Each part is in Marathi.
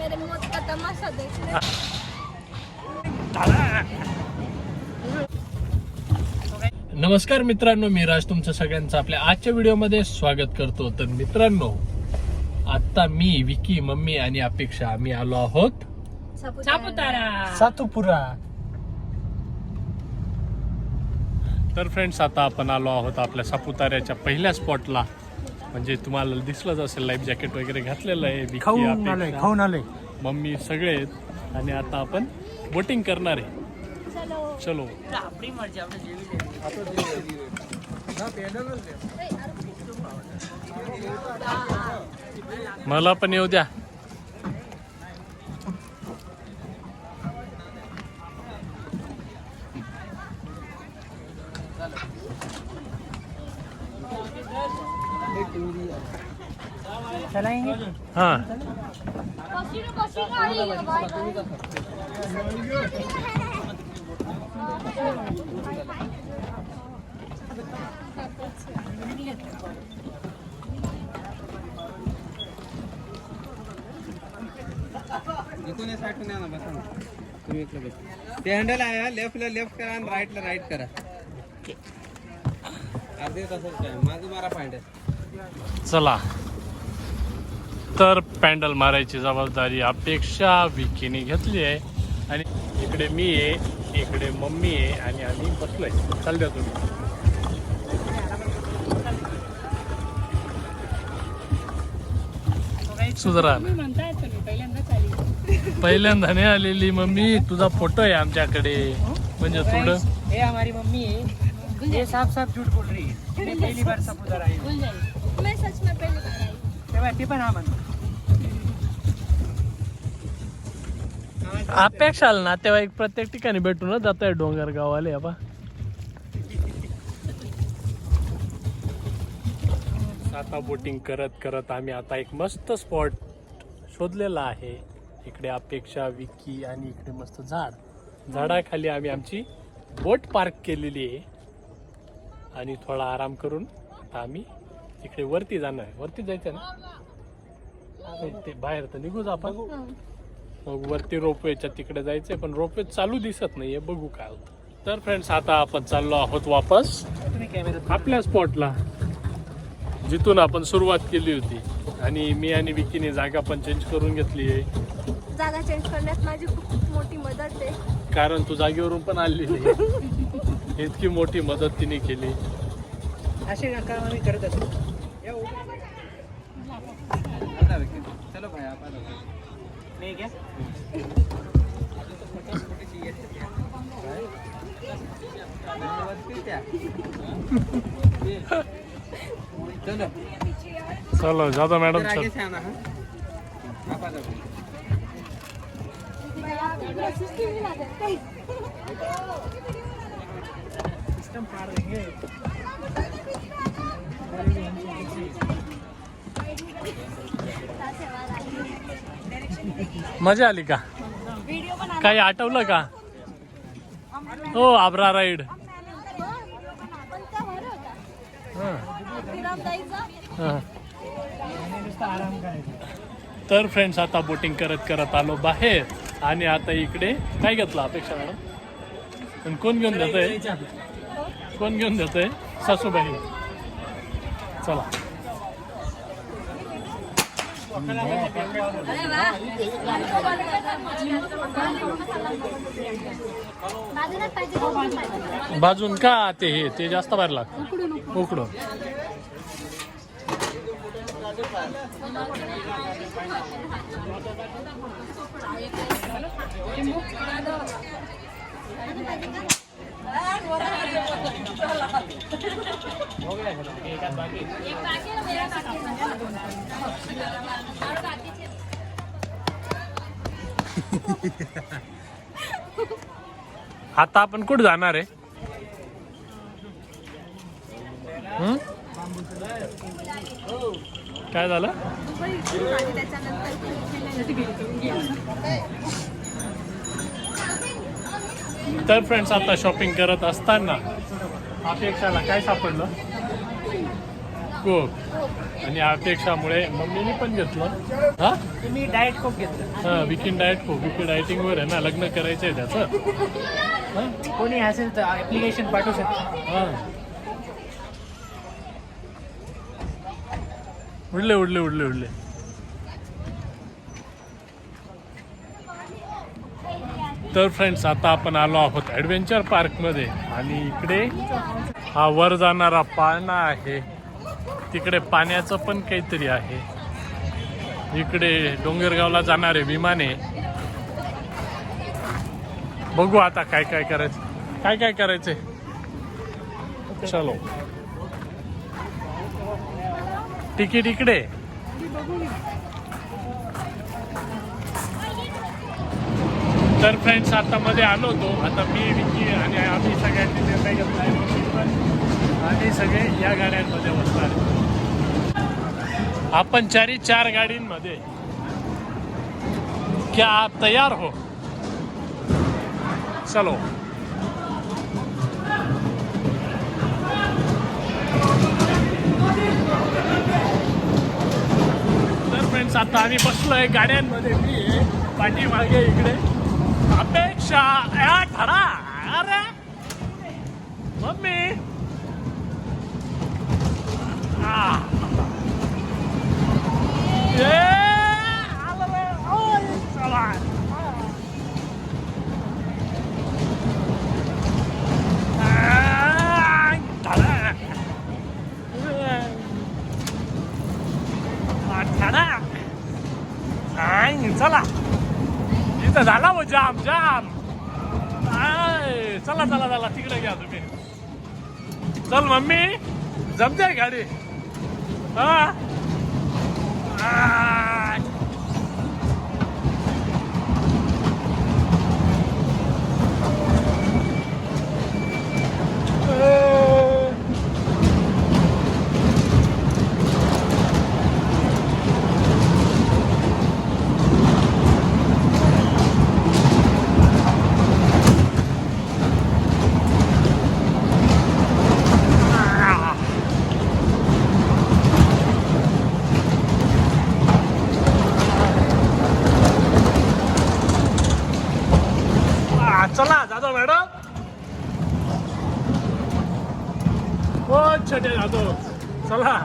तेरे मौत का तमाशा देखने। नमस्कार मित्रांनो, मी राज तुमचं सगळ्यांचं आपल्या आजच्या व्हिडिओमध्ये स्वागत करतो. तर मित्रांनो, आता मी, विकी, मम्मी आणि अपेक्षा आम्ही आलो आहोत सातपुरा. तर फ्रेंड्स, आता आपण आलो आहोत आपल्या सापुताऱ्याच्या पहिल्या स्पॉटला. म्हणजे तुम्हाला दिसलंच असेल, लाईफ जॅकेट वगैरे घातलेलं आहे. विकी, खाऊन आलोय. मम्मी सगळे आहेत आणि आता आपण बोटिंग करणार आहे. चलो. मला पण येऊ द्या. चलाएंगे. हाँ, ते हँडल आहे, लेफ्टला लेफ्ट करा आणि राईटला राईट करा. अर्धे तसंच काय माझं मारा पॉइंट. चला. तर पॅन्डल मारायची जबाबदारी अपेक्षा विकीने घेतली आहे. आणि इकडे मी आहे, इकडे मम्मी आहे आणि आम्ही बसलोय. चाल द्या तुम्ही. सुधरा. पहिल्यांदा नाही आलेली मम्मी, तुझा फोटो आहे आमच्याकडे. म्हणजे थोडं ये हमारी मम्मी है. ये साफ साफ झूठ बोल रही है. मैं पहली बार सापुतारा आई हूँ. मैं सच में पहली बार आई। तेव्हा ते पण हा म्हणतो. अपेक्षा आला नातेवाईक प्रत्येक ठिकाणी भेटूनच जात आहे. डोंगर गावाले बा. आता बोटिंग करत करत आम्ही आता एक मस्त स्पॉट शोधलेला आहे. इकडे अपेक्षा, विकी आणि इकडे मस्त झाडाखाली आम्ही आमची बोट पार्क केलेली आहे. आणि थोडा आराम करून आता आम्ही इकडे वरती जाणार आहे. वरती जायचं ना, ते बाहेर तर निघूच आपण. मग वरती रोपवेच्या तिकडे जायचंय, पण रोपवे चालू दिसत नाहीये. बघू काय होतं. तर फ्रेंड्स, आता आपण चाललो आहोत वापस आपल्या स्पॉटला, जिथून आपण सुरुवात केली होती. आणि मी आणि विकीने जागा पण चेंज करून घेतली आहे. जागा चेंज करण्यात माझी खूप मोठी मदत आहे. कारण तू जागेवरून पण आलेली आहे. इतकी मोठी मदत तिने केली. असे काम आम्ही करत असतो. चलो भाई आप नाही क्या? चलो चलो जातो मॅडम. आगे चल. से आना है. आप आ जाओ. सिस्टम फाड़ देंगे. मजा आली का? काही आठवलं का? हो, आब्रा राईड. आराम करायचं. तर फ्रेंड्स, आता बोटिंग करत करत आलो बाहेर. आणि आता इकडे काय घेतलं अपेक्षा मॅडम? पण कोण घेऊन देतंय? कोण घेऊन देतंय? सासूबाई. चला. बाजून का ते जास्त बाहेर लागतं. उकडून. आता आपण कुठे जाणार आहे? काय झालं? तर फ्रेंड्स, आता शॉपिंग करत असताना अपेक्षाला काय सापडलं? कोक आणि अपेक्षामुळे मम्मीने पण घेतलं. हा तुम्ही डाएट कोक घेतलं. हा विकीन डाएट कोक. विकी डाएटिंग वर आहे ना, लग्न करायचं आहे त्याचं. हा कोणी असेल तर ऍप्लिकेशन पाठवू शकतो. हा उडले उडले उडले उडले. तर फ्रेंड्स आता आपण आलो आहोत ॲडव्हेंचर पार्कमध्ये आणि इकडे हा वर जाणारा पाळणा आहे. तिकडे पाण्याचं पण काहीतरी आहे. इकडे डोंगरगावला जाणारे विमान आहे. बघू आता काय काय करायचं, काय काय करायचंय. चलो तिकीट इकडे. तर फ्रेंड्स आता मध्ये आलो होतो. आता मी विकी आणि आम्ही सगळ्यांनी निर्णय घेतला आहे आणि सगळे या गाड्यांमध्ये बसणार. आपण 4 गाडींमध्ये. क्या आप तैयार हो? चलो. तर फ्रेंड्स आता आम्ही बसलोय गाड्यांमध्ये. मी पाठीमागे इकडे अपेक्षा या ठरा. अरे मम्मी चला इथं झाला वो जाम जाम. चला चला चला तिकडे घ्या तुम्ही. चल मम्मी जमते गाडी. हा चला जाधव मॅडम. हो छोटे जाधव चला.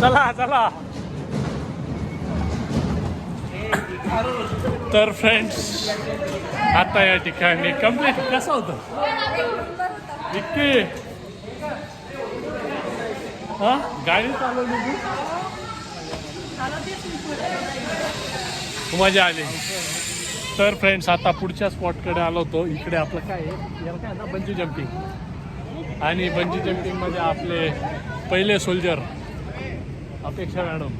चला चला. तर फ्रेंड्स आता या ठिकाणी कम्प्लीट. कसं होतं इतकी हा गाडी चालवली तू मजा आली. तर फ्रेंड्स आता पुढच्या स्पॉटकडे आलो होतो. इकडे आपलं काय आहे, याला काय ना बंजी जम्पिंग. आणि बंजी जम्पिंगमध्ये आपले पहिले सोल्जर अपेक्षा मॅडम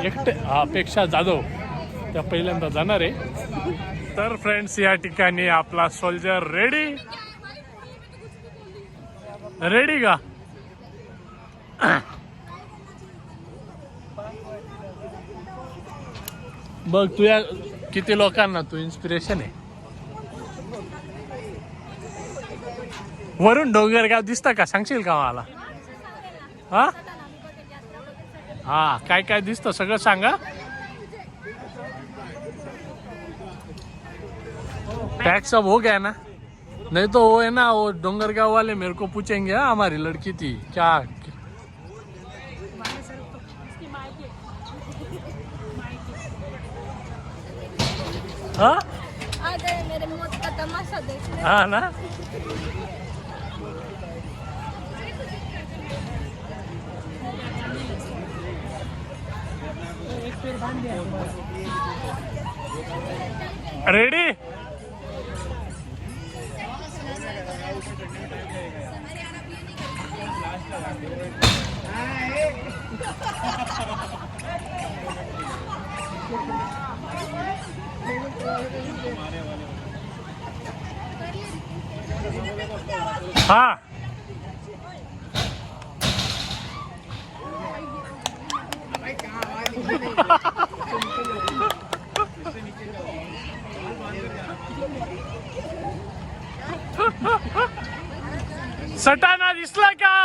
एकटे अपेक्षा जाधव त्या पहिल्यांदा जाणार आहे. तर फ्रेंड्स या ठिकाणी आपला सोल्जर रेडी रेडी का. बघ तुझ्या किती लोकांना तू इन्स्पिरेशन आहे. वरून डोंगरगाव दिसतं का, सांगशील का मला. हा हा काय काय दिसतं सगळं सांगा. टैक्स अब हो गया ना, नहीं तो वो है ना वो डोंगरगांव वाले मेरे को पूछेंगे हाँ हमारी लड़की थी क्या. हाँ आ गए मेरे मौत का तमाशा देखने. हाँ ना. रेडी. हा सटाणा दिसला का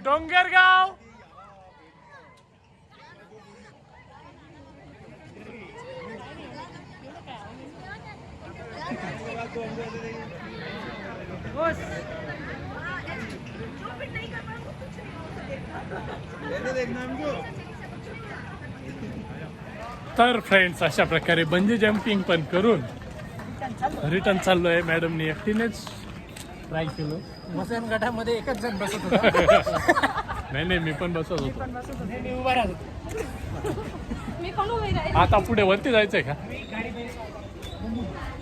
डोंगरगाव तर फ्रेंड्स अशा प्रकारे बंजी जम्पिंग पण करून रिटर्न चाललोय. मॅडमनी एकटीनेच ट्राय केलं. वसन गटामध्ये एकच जण बसत होता. नाही मी पण बसत होतो. मी उभा राहत होतो. मी पण उभी राहील. आता पुढे वरती जायचंय का?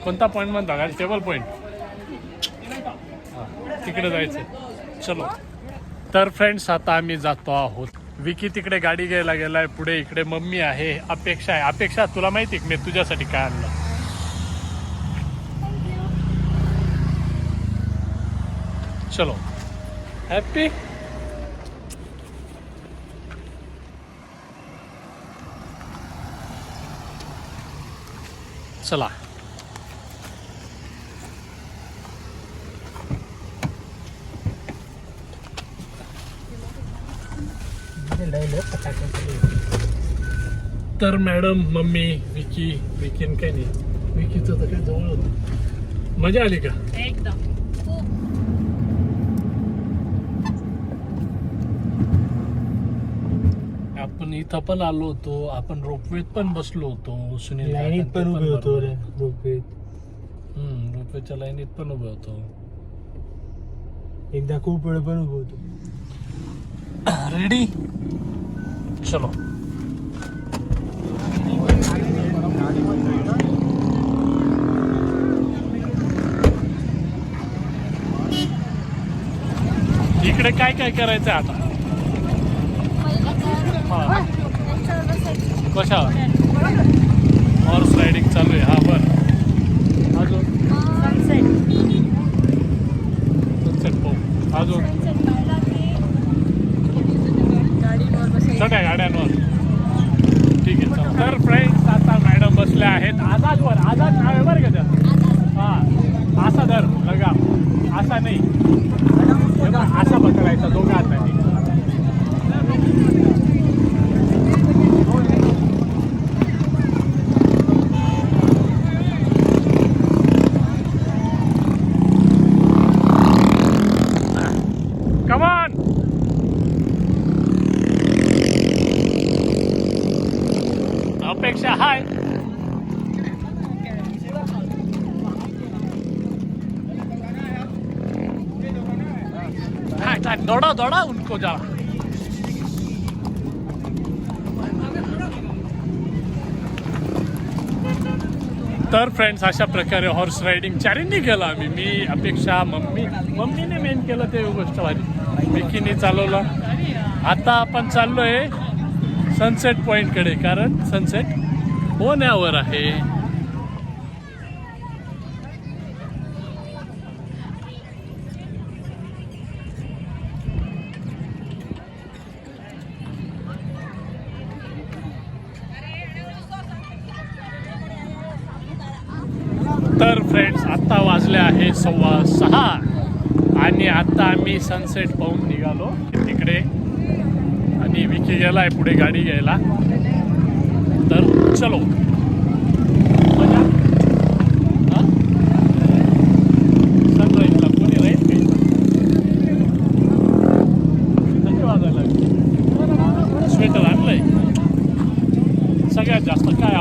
कोणता पॉइंट म्हणता का? टेबल पॉइंट तिकडे जायचंय. चलो तर फ्रेंड्स आता आम्ही जातो आहोत. विकी तिकडे गाडी घ्यायला गेलाय. पुढे इकडे मम्मी आहे. अपेक्षा आहे. अपेक्षा तुला माहिती आहे मी तुझ्यासाठी काय आणलं? चलो हॅपी. चला तर मॅडम मम्मी विकीन काही नाही. विकीचं तर काय जवळ होतं. मजा आली का? एकदम आपण इथं पण आलो होतो. आपण रोपवेत पण बसलो होतो. सुनील लाईनीत काका पण ते उभे होतो बरोबर. रे रोपवेत. रोपवेच्या लाईनीत पण उभे होतो. एकदा खूप वेळ पण उभे होतो. रेडी चलो. इकडे काय काय करायचं आता? हा. कशावर? हॉर्स रायडिंग चालू आहे. हा बर. अजून सनसेट पाहू. अजून छोट्या गाड्यांवर. ठीक आहे चला. तर फ्रेंड्स आता मॅडम बसल्या आहेत आझादवर. आझाद नाव आहे बरं का त्यात. हा असा धर लगाम. असा नाही हे बघ, असा पकडायचा दोघा हाताने. Come on! अपेक्षा हाय. दौड़ा दौड़ा उनको जा. तर फ्रेंड्स अशा प्रकारे हॉर्स रायडिंग चारींनी केलं आम्ही. मी अपेक्षा मम्मीने मेन केलं ते गोष्ट भारी. विकीने चालवलं. आता आपण चाललोय सनसेट पॉइंटकडे कारण सनसेट होण्यावर आहे. तर फ्रेंड्स आत्ता वाजले आहे 6:15 आणि आता आम्ही सनसेट पाहून निघालो तिकडे. आणि विकी गेलाय पुढे गाडी घ्यायला. तर चलो मजा. सनराईजला कोणी राहील काही थंडी वाजायला लागली. स्वेटर आणलंय. सगळ्यात जास्त काय